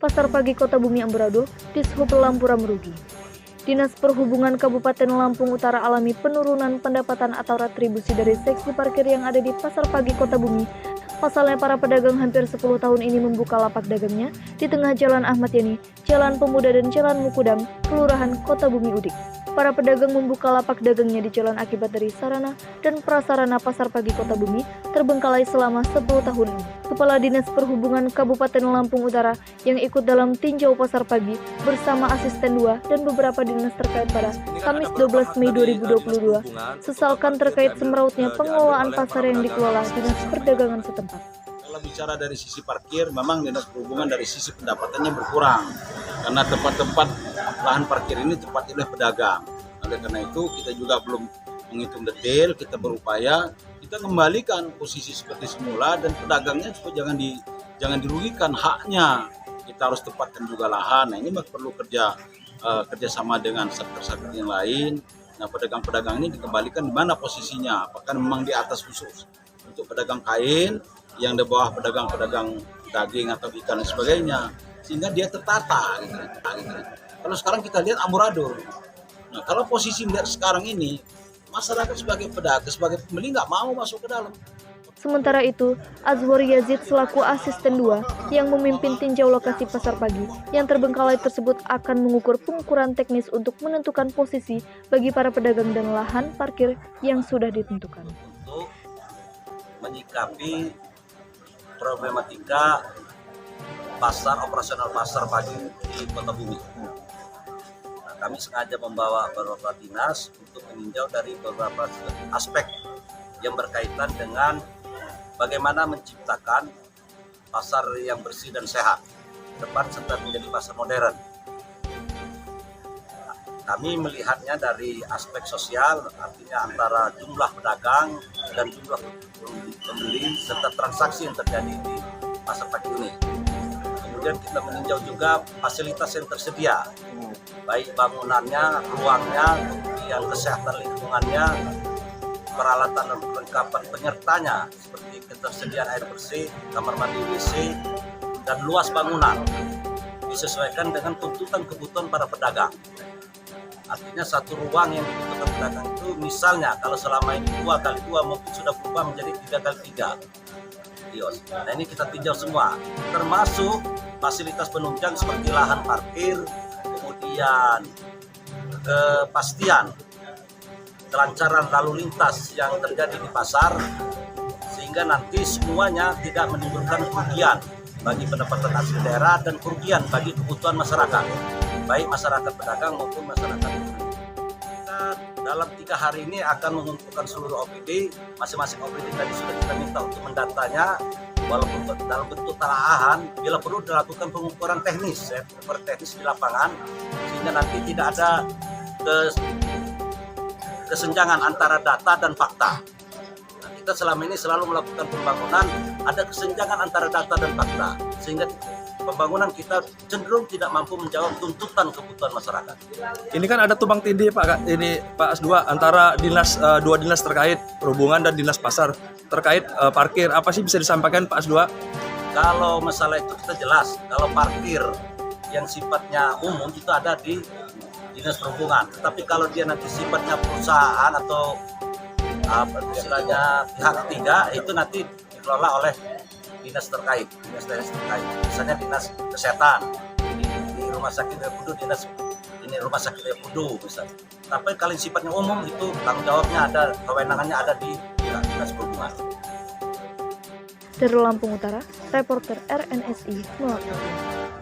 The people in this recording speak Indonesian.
Pasar Pagi Kota Bumi Amburadul, Dishub Lampura merugi. Dinas Perhubungan Kabupaten Lampung Utara alami penurunan pendapatan atau retribusi dari seksi parkir yang ada di Pasar Pagi Kota Bumi. Pasalnya para pedagang hampir 10 tahun ini membuka lapak dagangnya di tengah Jalan Ahmad Yani, Jalan Pemuda dan Jalan Mukudam, Kelurahan Kota Bumi Udik. Para pedagang membuka lapak dagangnya di jalan akibat dari sarana dan prasarana Pasar Pagi Kota Bumi terbengkalai selama 10 tahun ini. Kepala Dinas Perhubungan Kabupaten Lampung Utara yang ikut dalam tinjau Pasar Pagi bersama asisten 2 dan beberapa dinas terkait pada Kamis 12 Mei 2022 sesalkan terkait semerautnya pengelolaan pasar yang dikelola Dinas Perdagangan setempat. Kalau bicara dari sisi parkir, memang Dinas Perhubungan dari sisi pendapatannya berkurang karena tempat-tempat lahan parkir ini tempatnya oleh pedagang. Oleh karena itu kita juga belum menghitung detail, kita berupaya kita kembalikan posisi seperti semula dan pedagangnya supaya jangan dirugikan haknya. Kita harus tempatkan juga lahan. Nah, ini perlu kerjasama dengan sektor-sektor yang lain. Nah, pedagang-pedagang ini dikembalikan di mana posisinya? Apakah memang di atas khusus untuk pedagang kain, yang di bawah pedagang-pedagang daging atau ikan dan sebagainya, sehingga dia tertata gitu. Kalau sekarang kita lihat amburadul. Nah, kalau posisi melihat sekarang ini, masyarakat sebagai pedagang, sebagai pembeli nggak mau masuk ke dalam. Sementara itu, Azwar Yazid selaku asisten 2 yang memimpin tinjau lokasi Pasar Pagi yang terbengkalai tersebut akan mengukur pengukuran teknis untuk menentukan posisi bagi para pedagang dan lahan parkir yang sudah ditentukan. Untuk menyikapi problematika operasional pasar pagi di Kota Bumi. Nah, kami sengaja membawa beberapa dinas untuk meninjau dari beberapa aspek yang berkaitan dengan bagaimana menciptakan pasar yang bersih dan sehat, tepat serta menjadi pasar modern. Nah, kami melihatnya dari aspek sosial, artinya antara jumlah pedagang dan jumlah pembeli serta transaksi yang terjadi di pasar pagi ini. Kemudian kita meninjau juga fasilitas yang tersedia, baik bangunannya, ruangnya, kemudian kesehatan lingkungannya, peralatan dan perlengkapan penyertanya seperti ketersediaan air bersih, kamar mandi WC, dan luas bangunan disesuaikan dengan tuntutan kebutuhan para pedagang. Artinya satu ruang yang dibutuhkan pedagang itu misalnya kalau selama ini 2x2 mungkin sudah berubah menjadi 3x3 kios. Nah, ini kita tinjau semua, termasuk fasilitas penunjang seperti lahan parkir, kemudian kepastian kelancaran lalu lintas yang terjadi di pasar, sehingga nanti semuanya tidak menimbulkan kerugian bagi pendapatan asli daerah dan kerugian bagi kebutuhan masyarakat, baik masyarakat pedagang maupun masyarakat. Kita dalam 3 hari ini akan mengumpulkan seluruh OPD, masing-masing OPD tadi sudah kita minta untuk mendatanya, walaupun dalam bentuk talaahan, bila perlu dilakukan pengukuran teknis, di lapangan, sehingga nanti tidak ada kesenjangan antara data dan fakta. Nah, kita selama ini selalu melakukan pembangunan, ada kesenjangan antara data dan fakta, sehingga pembangunan kita cenderung tidak mampu menjawab tuntutan kebutuhan masyarakat. Ini kan ada tumpang tindih Pak, ini Pak As2 antara dua dinas terkait perhubungan dan dinas pasar terkait parkir. Apa sih bisa disampaikan Pak As2? Kalau masalah itu kita jelas, kalau parkir yang sifatnya umum itu ada di Dinas Perhubungan. Tetapi kalau dia nanti sifatnya perusahaan atau istilahnya pihak ketiga, itu nanti dikelola oleh dinas terkait. Misalnya dinas kesehatan, di rumah sakit Pudu, rumah sakit Pudu misalnya. Tapi kalau sifatnya umum itu tanggung jawabnya ada, kewenangannya ada di Dinas Perhubungan. Dari Lampung Utara, reporter RNSI melaporkan.